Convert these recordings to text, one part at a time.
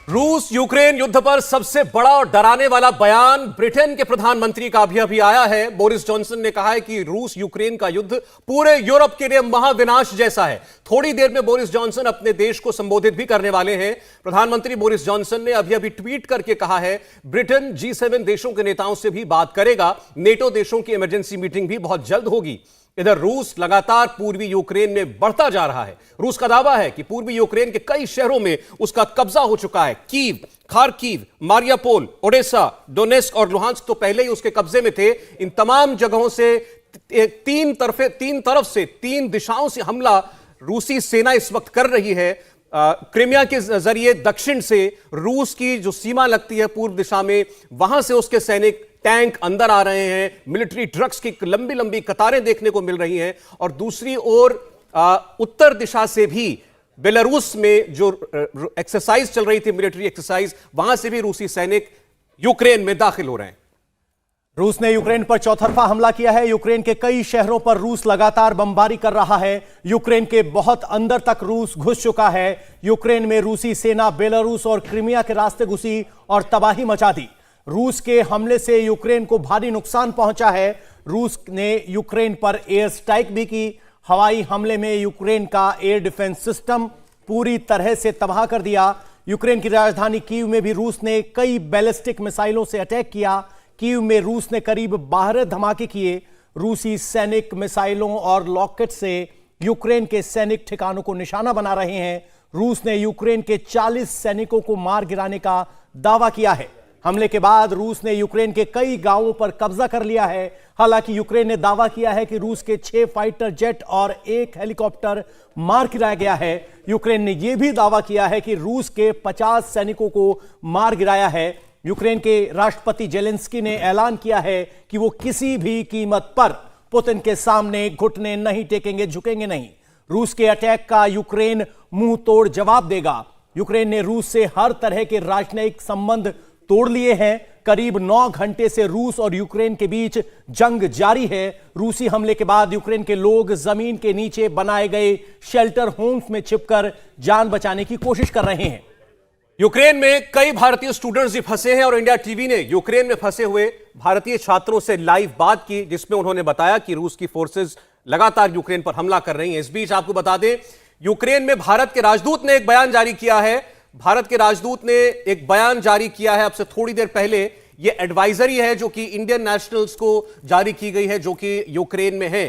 रूस यूक्रेन युद्ध पर सबसे बड़ा और डराने वाला बयान ब्रिटेन के प्रधानमंत्री का अभी अभी आया है। बोरिस जॉनसन ने कहा है कि रूस यूक्रेन का युद्ध पूरे यूरोप के लिए महाविनाश जैसा है। थोड़ी देर में बोरिस जॉनसन अपने देश को संबोधित भी करने वाले हैं। प्रधानमंत्री बोरिस जॉनसन ने अभी ट्वीट करके कहा है ब्रिटेन G7 देशों के नेताओं से भी बात करेगा। नेटो देशों की इमरजेंसी मीटिंग भी बहुत जल्द होगी। इधर रूस लगातार पूर्वी यूक्रेन में बढ़ता जा रहा है। रूस का दावा है कि पूर्वी यूक्रेन के कई शहरों में उसका कब्जा हो चुका है। Kyiv, Kharkiv, Mariupol, Odesa, Donetsk और लुहांस्क तो पहले ही उसके कब्जे में थे। इन तमाम जगहों से तीन तरफ से तीन दिशाओं से हमला रूसी सेना इस वक्त कर रही है। क्रीमिया के जरिए दक्षिण से रूस की जो सीमा लगती है पूर्व दिशा में, वहां से उसके सैनिक टैंक अंदर आ रहे हैं। मिलिट्री ट्रक्स की लंबी लंबी कतारें देखने को मिल रही हैं। और दूसरी ओर उत्तर दिशा से भी बेलारूस में जो एक्सरसाइज चल रही थी, मिलिट्री एक्सरसाइज, वहां से भी रूसी सैनिक यूक्रेन में दाखिल हो रहे हैं। रूस ने यूक्रेन पर चौतरफा हमला किया है। यूक्रेन के कई शहरों पर रूस लगातार बमबारी कर रहा है। यूक्रेन के बहुत अंदर तक रूस घुस चुका है। यूक्रेन में रूसी सेना बेलारूस और क्रीमिया के रास्ते घुसी और तबाही मचा दी। रूस के हमले से यूक्रेन को भारी नुकसान पहुंचा है। रूस ने यूक्रेन पर एयर स्ट्राइक भी की। हवाई हमले में यूक्रेन का एयर डिफेंस सिस्टम पूरी तरह से तबाह कर दिया। यूक्रेन की राजधानी कीव में भी रूस ने कई बैलिस्टिक मिसाइलों से अटैक किया। कीव में रूस ने करीब 12 धमाके किए। रूसी सैनिक मिसाइलों और रॉकेट से यूक्रेन के सैनिक ठिकानों को निशाना बना रहे हैं। रूस ने यूक्रेन के 40 सैनिकों को मार गिराने का दावा किया है। हमले के बाद रूस ने यूक्रेन के कई गांवों पर कब्जा कर लिया है। हालांकि यूक्रेन ने दावा किया है कि रूस के 6 फाइटर जेट और 1 हेलीकॉप्टर मार गिराया गया है। यूक्रेन ने यह भी दावा किया है कि रूस के 50 सैनिकों को मार गिराया है। यूक्रेन के राष्ट्रपति जेलेंस्की ने ऐलान किया है कि वो किसी भी कीमत पर पुतिन के सामने घुटने नहीं टेकेंगे, झुकेंगे नहीं। रूस के अटैक का यूक्रेन मुंह तोड़ जवाब देगा। यूक्रेन ने रूस से हर तरह के राजनयिक संबंध तोड़ लिए हैं। करीब 9 घंटे से रूस और यूक्रेन के बीच जंग जारी है। रूसी हमले के बाद यूक्रेन के लोग जमीन के नीचे बनाए गए शेल्टर होम्स में छिपकर जान बचाने की कोशिश कर रहे हैं। यूक्रेन में कई भारतीय स्टूडेंट्स भी फंसे हैं और इंडिया टीवी ने यूक्रेन में फंसे हुए भारतीय छात्रों से लाइव बात की, जिसमें उन्होंने बताया कि रूस की फोर्सेस लगातार यूक्रेन पर हमला कर रही हैं। इस बीच आपको बता दें, यूक्रेन में भारत के राजदूत ने एक बयान जारी किया है। भारत के राजदूत ने एक बयान जारी किया है अब से थोड़ी देर पहले। यह एडवाइजरी है जो कि इंडियन नेशनल्स को जारी की गई है जो कि यूक्रेन में है।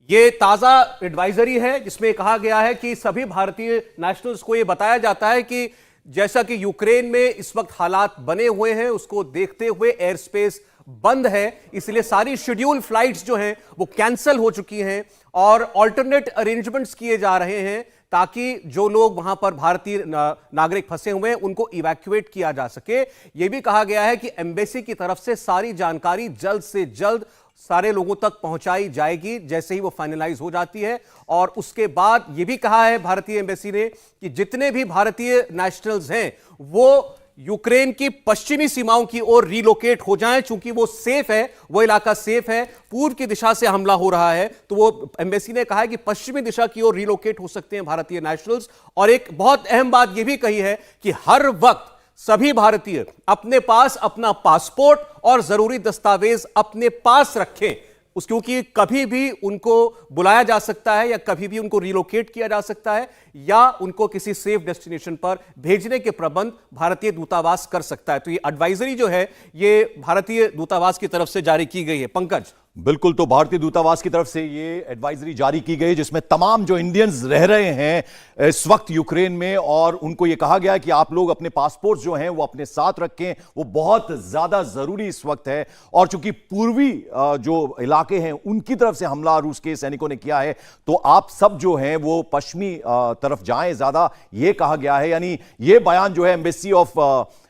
यह ताजा एडवाइजरी है जिसमें कहा गया है कि सभी भारतीय नेशनल्स को यह बताया जाता है कि जैसा कि यूक्रेन में इस वक्त हालात बने हुए हैं, उसको देखते हुए एयर स्पेस बंद है, इसलिए सारी शेड्यूल फ्लाइट्स जो हैं वो कैंसिल हो चुकी हैं और ऑल्टरनेट अरेंजमेंट्स किए जा रहे हैं ताकि जो लोग वहां पर भारतीय नागरिक फंसे हुए हैं उनको इवैक्यूएट किया जा सके। यह भी कहा गया है कि एम्बेसी की तरफ से सारी जानकारी जल्द से जल्द सारे लोगों तक पहुंचाई जाएगी जैसे ही वो फाइनलाइज हो जाती है। और उसके बाद यह भी कहा है भारतीय एम्बेसी ने कि जितने भी भारतीय नेशनल्स हैं वो यूक्रेन की पश्चिमी सीमाओं की ओर रिलोकेट हो जाएं, चूंकि वो सेफ है, वो इलाका सेफ है। पूर्व की दिशा से हमला हो रहा है तो वो एम्बेसी ने कहा है कि पश्चिमी दिशा की ओर रिलोकेट हो सकते हैं भारतीय नेशनल्स। और एक बहुत अहम बात यह भी कही है कि हर वक्त सभी भारतीय अपने पास अपना पासपोर्ट और जरूरी दस्तावेज अपने पास रखें, क्योंकि कभी भी उनको बुलाया जा सकता है या कभी भी उनको रिलोकेट किया जा सकता है या उनको किसी सेफ डेस्टिनेशन पर भेजने के प्रबंध भारतीय दूतावास कर सकता है। तो ये एडवाइजरी जो है ये भारतीय दूतावास की तरफ से जारी की गई है। पंकज, बिल्कुल, तो भारतीय दूतावास की तरफ से ये एडवाइजरी जारी की गई जिसमें तमाम जो इंडियंस रह रहे हैं इस वक्त यूक्रेन में, और उनको ये कहा गया है कि आप लोग अपने पासपोर्ट जो हैं वो अपने साथ रखें, वो बहुत ज्यादा जरूरी इस वक्त है। और चूंकि पूर्वी जो इलाके हैं उनकी तरफ से हमला रूस के सैनिकों ने किया है तो आप सब जो हैं वो पश्चिमी तरफ जाएं ज्यादा, ये कहा गया है। यानी ये बयान जो है एम्बेसी ऑफ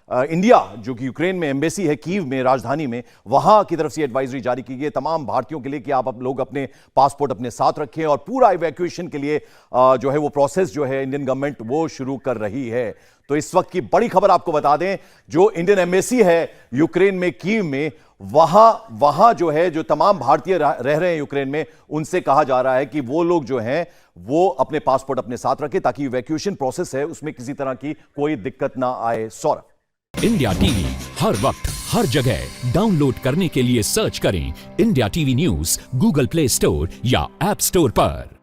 इंडिया जो कि यूक्रेन में एम्बेसी है कीव में, राजधानी में, वहां की तरफ से एडवाइजरी जारी की गई तमाम भारतीयों के लिए कि आप लोग अपने पासपोर्ट अपने साथ रखें और पूरा इवैक्यूएशन के लिए जो है वो प्रोसेस जो है इंडियन गवर्नमेंट वो शुरू कर रही है। तो इस वक्त की बड़ी खबर आपको बता दें, जो इंडियन एम्बेसी है यूक्रेन में कीव में, वहां जो है, जो तमाम भारतीय रह रहे हैं यूक्रेन में, उनसे कहा जा रहा है कि वो लोग जो हैं वो अपने पासपोर्ट अपने साथ रखें ताकि इवैक्यूएशन प्रोसेस है उसमें किसी तरह की कोई दिक्कत ना आए। सौरभ। इंडिया टीवी हर वक्त हर जगह डाउनलोड करने के लिए सर्च करें India TV news Google play store या ऐप स्टोर पर।